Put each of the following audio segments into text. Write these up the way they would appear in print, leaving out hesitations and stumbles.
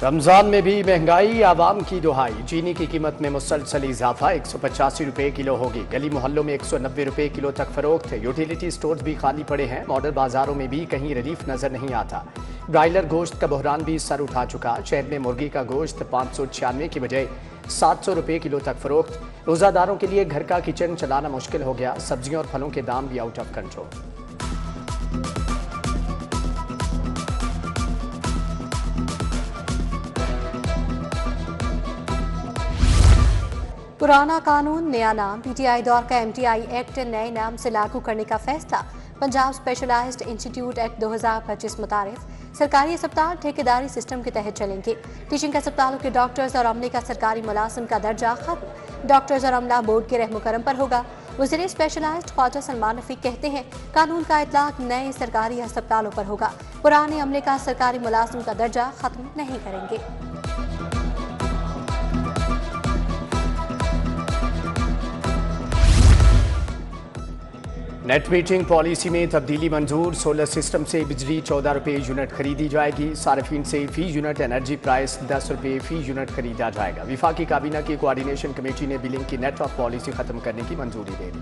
रमजान में भी महंगाई, आवाम की दुहाई। चीनी की कीमत में मुसलसल इजाफा, 185 रुपए किलो होगी। गली मोहल्लों में 190 रुपए किलो तक फरोख्त है। यूटिलिटी स्टोर्स भी खाली पड़े हैं। मॉडल बाजारों में भी कहीं रिलीफ नजर नहीं आता। ब्रायलर गोश्त का बहरान भी सर उठा चुका। शहर में मुर्गी का गोश्त 596 की बजाय 700 रुपए किलो तक फरोख्त। रोजादारों के लिए घर का किचन चलाना मुश्किल हो गया। सब्जियों और फलों के दाम भी आउट ऑफ कंट्रोल। पुराना कानून नया नाम, पीटीआई दौर का एमटीआई एक्ट नए नाम से लागू करने का फैसला। पंजाब स्पेशलाइज्ड इंस्टीट्यूट एक्ट 2025 मुतारिफ। सरकारी अस्पताल ठेकेदारी सिस्टम के तहत चलेंगे। टीचिंग अस्पतालों के डॉक्टर्स और अमले का सरकारी मुलाजिम का दर्जा खत्म। डॉक्टर्स और अमला बोर्ड के रहम करम पर होगा। वज़ीर स्पेशलाइज्ड ख्वाजा सलमान रफीक कहते हैं, कानून का इतलाक नए सरकारी अस्पतालों पर होगा। पुराने अमले का सरकारी मुलाजिम का दर्जा खत्म नहीं करेंगे। नेट मीटरिंग पॉलिसी में तब्दीली मंजूर। सोलर सिस्टम से बिजली 14 रुपये यूनिट खरीदी जाएगी। सार्फिन से फी यूनिट एनर्जी प्राइस 10 रुपये फी यूनिट खरीदा जाएगा। विफाकी काबीना की कोऑर्डिनेशन कमेटी ने बिलिंग की नेटवर्क पॉलिसी खत्म करने की मंजूरी दे दी।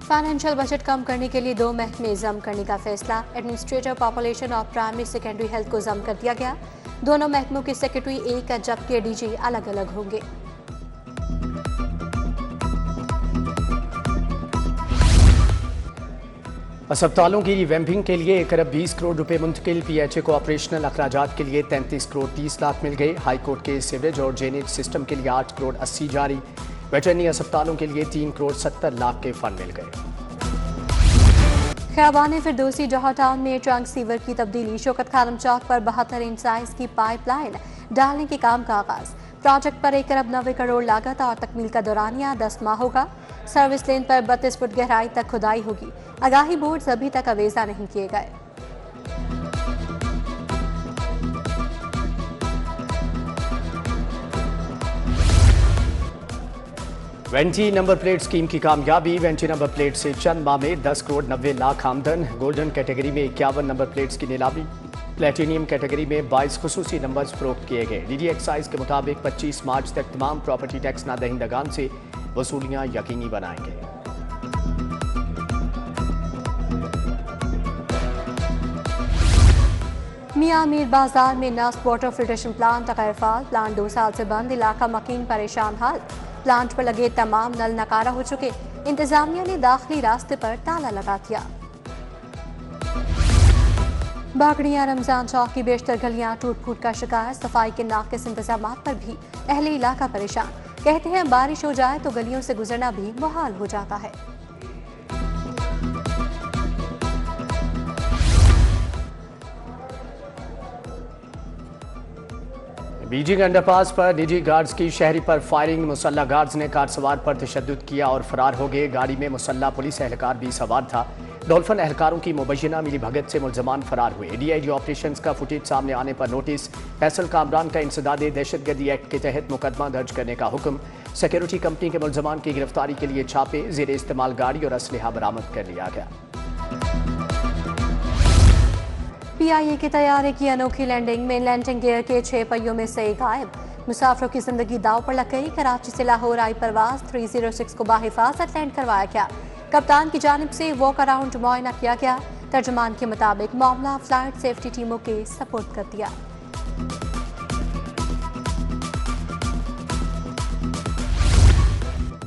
फाइनेंशियल बजट कम करने के लिए 2 महकमे जम करने का फैसला। एडमिनिस्ट्रेटर पॉपुलेशन और प्राइमरी सेकेंडरी हेल्थ को जम कर दिया गया। दोनों महकमों के सेक्रेटरी एक जबकि डीजी अलग अलग होंगे। अस्पतालों की रिवैम्पिंग के लिए 1 अरब 20 करोड़ रुपए मुंतकिल। पीएचए को ऑपरेशनल अखराजात के लिए 33 करोड़ 30 लाख मिल गए। हाईकोर्ट के सीवरेज और ड्रेनेज सिस्टम के लिए 8 करोड़ 80 जारी। वेटरनरी अस्पतालों के लिए 3 करोड़ 70 लाख के फंड मिल गए। खियाबान फिरदौसी जौहर टाउन में ट्रंक सीवर की तब्दीली। शौकत खानम चौक पर 72 इंच साइज की पाइपलाइन डालने के काम का आगाज। प्रोजेक्ट पर 1 अरब 90 करोड़ लागत और तकमील का दौरानिया 10 माह होगा। सर्विस लेन पर 32 फुट गहराई तक खुदाई होगी। आगाही बोर्ड अभी तक अवेजा नहीं किए गए। वेंटी नंबर प्लेट स्कीम की कामयाबी। वेंटी नंबर प्लेट से चंद माह में 10 करोड़ 90 लाख आमदन। गोल्डन कैटेगरी में 51 नंबर प्लेट्स की नीलामी। प्लेटिनियम कैटेगरी में 22 खुसूसी नंबर्स फरोख्त किए गए। डीडी एक्साइज के मुताबिक 25 मार्च तक तमाम प्रॉपर्टी टैक्स ना दहिंदगान से वसूलियां यकीनी बनाएंगे। मियां मीर बाजार में नस्ब वाटर फिल्ट्रेशन प्लांट गैरफाल। प्लांट 2 साल से बंद। इलाका मकीन परेशान हाल। प्लांट पर लगे तमाम नल नकारा हो चुके। इंतजामिया ने दाखिली रास्ते पर ताला लगा दिया। बागड़ियां रमजान चौक की बेशतर गलियां टूट फूट का शिकार। सफाई के नाकिस इंतजाम पर भी अहले इलाका परेशान। कहते हैं बारिश हो जाए तो गलियों से गुजरना भी मुहाल हो जाता है। बीजिंग अंडरपास पर निजी गार्ड्स की शहरी पर फायरिंग। मुसल्ला गार्ड्स ने कार सवार पर तशद्दुद किया और फरार हो गए। गाड़ी में मुसल्ला पुलिस एहलकार भी सवार था। डॉल्फिन एहलकारों की मुबैना मिली भगत से मुलजमान फरार हुए। डीआईजी ऑपरेशंस का फुटेज सामने आने पर नोटिस। फैसल कामरान का इंसदादे दहशतगर्दी एक्ट के तहत मुकदमा दर्ज करने का हुक्म। सिक्योरिटी कंपनी के मुलजमान की गिरफ्तारी के लिए छापे। जेर इस्तेमाल गाड़ी और असलहा बरामद कर लिया गया। पीआईए के तैयारे की अनोखी लैंडिंग में लैंडिंग गियर के 6 पहियों में से गायब। मुसाफिरों की जिंदगी दाव पर लग गई। कराची से लाहौर आई परवाज 306 को बाहिफाजत लैंड करवाया गया। कप्तान की जानिब से वॉक अराउंड मुआयना किया गया। तर्जुमान के मुताबिक मामला फ्लाइट सेफ्टी टीमों के सपोर्ट कर दिया।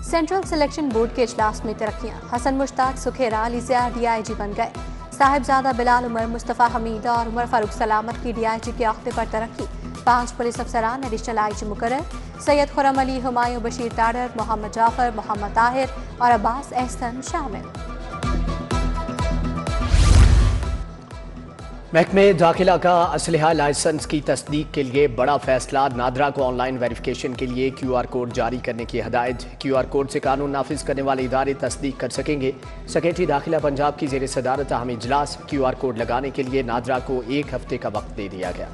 सेंट्रल सिलेक्शन बोर्ड के इजलास में तरक्कियां। हसन मुश्ताक सुखेरा अलीज़िया डीआईजी बन गए। साहिबजादा बिलाल उमर, मुस्तफ़ा हमीद और उमर फारूक सलामत की डीआईजी के अहदे पर तरक्की। 5 पुलिस अफसरान एडिशनल आईजी मुकर्रर। सैयद खुर्रम अली, हुमायूं बशीर टाडर, मोहम्मद जाफर, मोहम्मद ताहिर और अब्बास एहसन शामिल। महकमे दाखिला का असलहा लाइसेंस की तस्दीक के लिए बड़ा फैसला। नादरा को ऑनलाइन वेरिफिकेशन के लिए QR कोड जारी करने की हदायत। QR कोड से कानून नाफिज करने वाले इदारे तस्दीक कर सकेंगे। सेक्रेटरी दाखिला पंजाब की जेर सदारत अहम इजलास। QR कोड लगाने के लिए नादरा को 1 हफ्ते का वक्त दे दिया गया।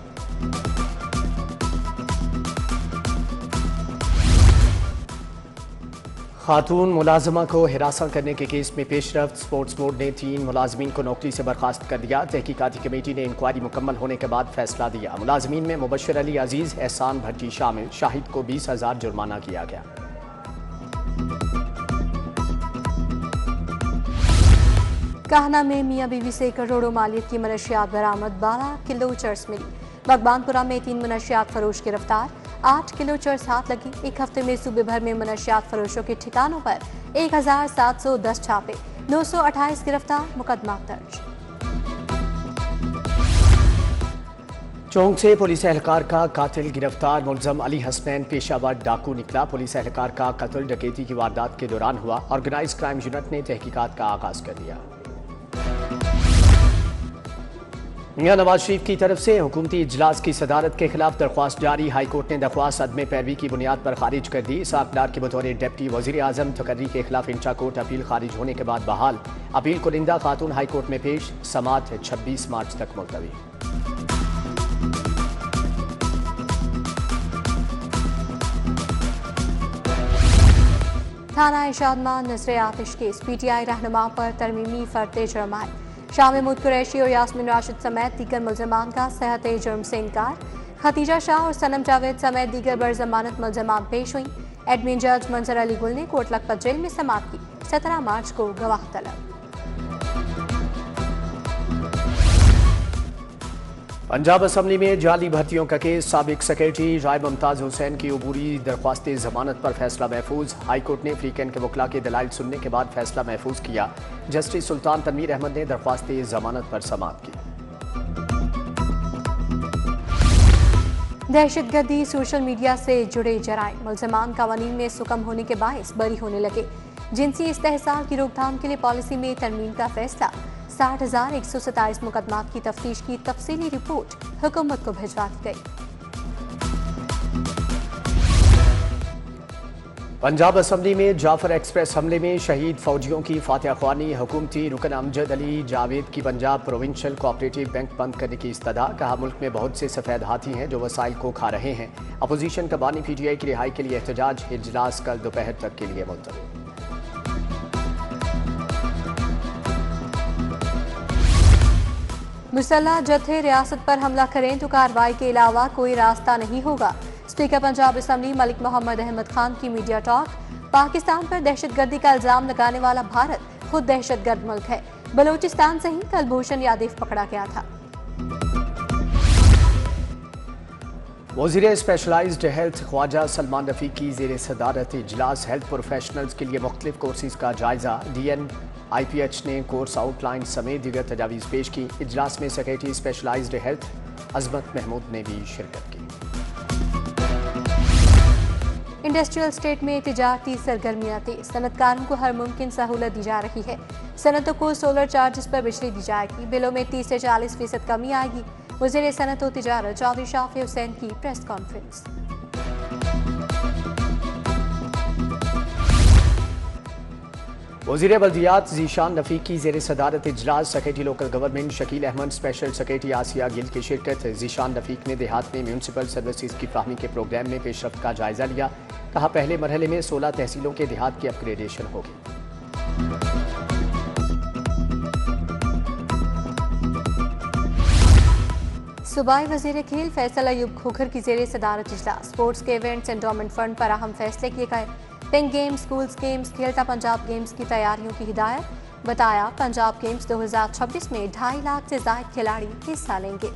खातून मुलाजमा को हिरासत करने के केस में पेशरफ्त। स्पोर्ट्स बोर्ड ने 3 मुलाजमीन को नौकरी से बर्खास्त कर दिया। तहकीकाती कमेटी ने इंक्वायरी मुकम्मल होने के बाद फैसला दिया। मुलाजमीन में मुबशर अली अजीज, एहसान भट्टी शामिल। शाहिद को 20,000 जुर्माना किया गया। काहना में मियां बीवी से करोड़ों मालियत की मनशियात बरामद। 12 किलो चर्स मिली। मकबानपुरा में 3 मनशियात फरोश गिरफ्तार। 8 किलो चर्स हाथ लगी। एक हफ्ते में सूबे भर में मनशियात फरोशों के ठिकानों पर 1710 छापे। 928 गिरफ्तार। मुकदमा दर्ज। चौंक से पुलिस एहलकार का कातिल गिरफ्तार। मुलजम अली हसनैन पेशावर डाकू निकला। पुलिस एहलकार का कत्ल डकैती की वारदात के दौरान हुआ। ऑर्गेनाइज क्राइम यूनिट ने तहकीकात का आगाज कर दिया। मियां नवाज शरीफ की तरफ से हुकूमती इजलास की सदारत के खिलाफ दरख्वास्त जारी। हाई कोर्ट ने दरख्वास्त अदम पैरवी की बुनियाद पर खारिज कर दी। इसाक डार के बतौर डिप्टी वजीर आजम तकर्री के खिलाफ इंचा कोर्ट अपील खारिज होने के बाद बहाल। अपील कुरिंदा खातून हाई कोर्ट में पेश। समात 26 मार्च तक मुलतवी। थाना शादमान नजर आतिश केस। PTI रहनुमा पर तरमीमी फरते जुर्म आए। शाम महमूद कुरैशी और यास्मीन राशिद समेत दीगर मुलजमान का सेहत जुर्म से इनकार। खतीजा शाह और सनम जावेद समेत दीगर बरजमानत मुलजमान पेश हुई। एडमिन जज मंजर अली गुल ने कोट लखपत जेल में समाप्त की। 17 मार्च को गवाह तलब। पंजाब असम्बली में जाली भर्तियों का केस। साबिक सेक्रेटरी राय मुमताज हुसैन की अबूरी दरख्वास्त जमानत पर फैसला महफूज। हाई कोर्ट ने फ्रीकैन के वकला के दलाइल सुनने के बाद फैसला महफूज किया। जस्टिस सुल्तान तनवीर अहमद ने दरख्वास्त जमानत पर समाअत की। दहशतगर्दी, सोशल मीडिया से जुड़े जराइम। मुलजमान कवानीन में सुकम होने के बायस बरी होने लगे। जिनसी इस्तेहसाल की रोकथाम के लिए पॉलिसी में तरमीम का फैसला। 60,127 मुकदमात की तफ्तीश की तफसीली रिपोर्ट हुकूमत को भिजवा दी गई। पंजाब असम्बली में जाफर एक्सप्रेस हमले में शहीद फौजियों की फातिहा ख्वानी। हुकूमती रुकन अमजद अली जावेद की पंजाब प्रोविंशियल कोऑपरेटिव बैंक बंद करने की इस्तदा। कहा मुल्क में बहुत से सफेद हाथी हैं जो वसाइल को खा रहे हैं। अपोजिशन का बानी PTI की रिहाई के लिए एहतजाज। इजलास कल दोपहर तक के लिए मुलतवी। मुसल्लह जत्थे रियासत पर हमला करें तो कार्रवाई के अलावा कोई रास्ता नहीं होगा। स्पीकर पंजाब असम्बली मलिक मोहम्मद अहमद खान की मीडिया टॉक। पाकिस्तान पर दहशतगर्दी का इल्जाम लगाने वाला भारत खुद दहशतगर्द मुल्क है। बलूचिस्तान से ही कलभूषण यादव पकड़ा गया था। वज़ीर स्पेशलाइज्ड हेल्थ ख्वाजा सलमान रफीक की ज़ेर सदारत इजलास। हेल्थ प्रोफेशनल्स के लिए मुख्तलिफ कोर्सेज का जायजा। DNIPH ने कोर्स आउटलाइन समेत दीगर तजावीज़ पेश की। इजलास में सेक्रेटरी स्पेशलाइज्ड हेल्थ अजमत महमूद ने भी शिरकत की। इंडस्ट्रियल स्टेट में तिजारती सरगर्मियां तेज। सनतकारों को हर मुमकिन सहूलत दी जा रही है। सनतों को सोलर चार्जेस पर बिजली दी जाएगी। बिलों में 30 से 40% कमी आएगी। वज़ीर सनत व तिजारत चौधरी शाफी हुसैन की प्रेस कॉन्फ्रेंस। वज़ीर बल्दियात ज़ीशान रफ़ीक की ज़ेर सदारत इजलास। Secretary local government Shakeel Ahmed, special secretary Asia Gill की शिरकत। ज़ीशान रफ़ीक ने देहात में म्यूनसिपल सर्विसेज की फ्राहमी के प्रोग्राम में पेशरफ्त का जायजा लिया। कहा पहले मरहले में 16 तहसीलों के देहात की अपग्रेडेशन होगी। सूबाई वज़ीर खेल फैसल अयूब खोखर की ज़ेर सदारत इजलास। स्पोर्ट्स के इवेंट्स एंडोमेंट फंड पर अहम फैसले किए गए। पिंक गेम्स, स्कूल्स गेम्स, खेलता पंजाब गेम्स की तैयारियों की हिदायत। बताया पंजाब गेम्स 2026 में 2.5 लाख से ज़ायद खिलाड़ी हिस्सा लेंगे।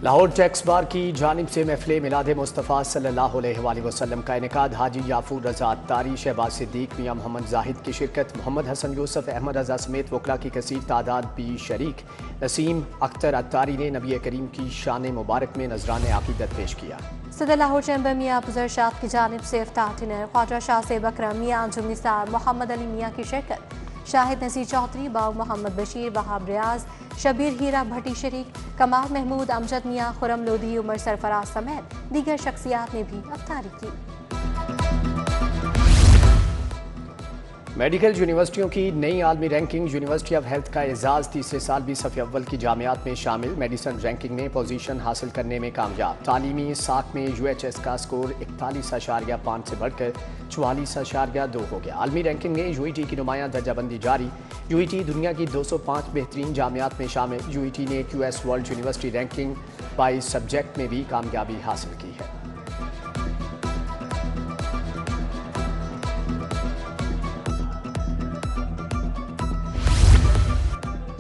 लाहौर टैक्स बार की जानिब से महफिल मिलाद मुस्तफ़ा सल्लल्लाहु अलैहि वसल्लम का इनेकाद। हाजी याफूर रजा अत्तारी, शहबाज सिद्दीक, मियां मोहम्मद जाहिद की शिरकत। मोहम्मद हसन यूसुफ, अहमद रजा समेत वकला की कसीर तादाद भी शरीक। नसीम अख्तर अत्तारी ने नबी करीम की शान मुबारक में नजरान अकीदत पेश किया। सदर लाहौर चैम्बर मियां अफजल शाह की जानिब से इफ्ताह डिनर। ख्वाजा शाह से बकरम, मियां जुमनिसार, मोहम्मद अली मियां की शिरकत। शाहिद नसीर चौधरी, बाव मोहम्मद बशीर, वहाब रियाज, शबीर हीरा भट्टी शरीक। कमाल महमूद, अमजद मियां, खुरम लोधी, उमर सरफराज समेत दीगर शख्सियात ने भी अफ्तारी की। मेडिकल यूनिवर्सिटियों की नई आलमी रैंकिंग। यूनिवर्सिटी ऑफ हेल्थ का एजाज तीसरे साल भी सफ़ अव्वल की जामियात में शामिल। मेडिसन रैंकिंग में पोजीशन हासिल करने में कामयाब। तालीमी साख में UHS का स्कोर 41.5 से बढ़कर 44.2 हो गया। आलमी रैंकिंग में UET की नुमायां दर्जाबंदी जारी। UET दुनिया की 205 बेहतरीन जामियात में शामिल। UET ने QS world university ranking by subject में भी कामयाबी हासिल की है।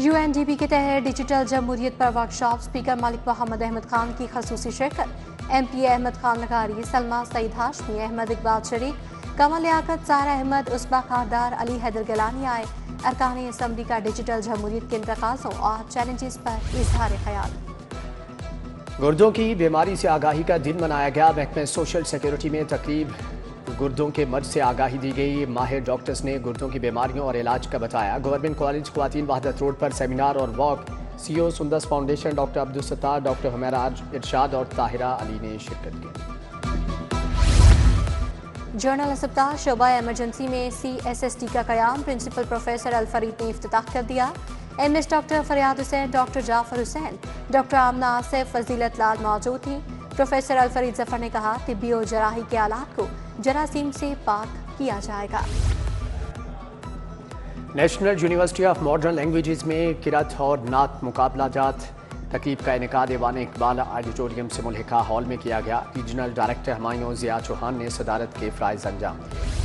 UNDP के तहत डिजिटल जमहूरियत पर वर्कशॉप। स्पीकर मलिक मोहम्मद अहमद खान की खसूसी शिरकत। MP अहमद खान लगारी, सलमा सईद हाशमी, अहमद इकबाल शरीक, कमल लियाकत, सारा अहमद, उसबा खारदार, अली हैदर गिलानी आए। अरकान असम्बली का डिजिटल जमहूरियत के इंतकाज़ों और चैलेंजेस पर इजहार ख्याल। गुर्दों की बीमारी से आगाही का दिन मनाया गया। महकमे सोशल सिक्योरिटी में तकरीब गुर्दों के मर्ज से आगाही दी गई। माहिर डॉक्टर्स ने गुर्दों की बीमारियों और इलाज का बताया। गवर्नमेंट कॉलेज ख्वातीन वहदत रोड पर सेमिनार और walk. CO Sundas foundation doctor Abdul Sattar, doctor Humaira Irshad और ताहिरा अली ने शिरकत की। जर्नल अस्पताल शोबा एमरजेंसी में CSST का कयाम। प्रिंसिपल प्रोफेसर अलफरीद ने इफ्तिताह कर दिया। MS डॉक्टर फरियाद हुसैन, डॉक्टर जाफर हुसैन, डॉक्टर आमना आसिफ, फजीलत लाल मौजूद थी। प्रोफेसर अलफरीद जफर ने कहा तिब्बी और जराही के आलात को जरासीम से पाक किया जाएगा। National university of modern languages में किरत और नात मुकाबला जात। तकरीब का इनेकाद ऐवान इकबाल ऑडिटोरियम से मुल्हिका हॉल में किया गया। रीजनल डायरेक्टर हमायूं ज़िया चौहान ने सदारत के फ़राइज़ अंजाम दिए।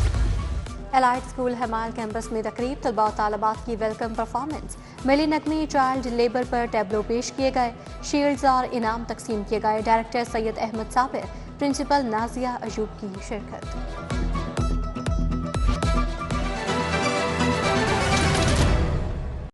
एलाइट स्कूल हमाल कैंपस में तकरीब। तलबा और तालिबात की वेलकम परफॉर्मेंस। मिली नगमी चाइल्ड लेबर पर टैबलो पेश किए गए। शील्ड्स और इनाम तकसीम किए गए। डायरेक्टर सैयद अहमद साबिर, प्रिंसिपल नाजिया अयूब की शिरकत।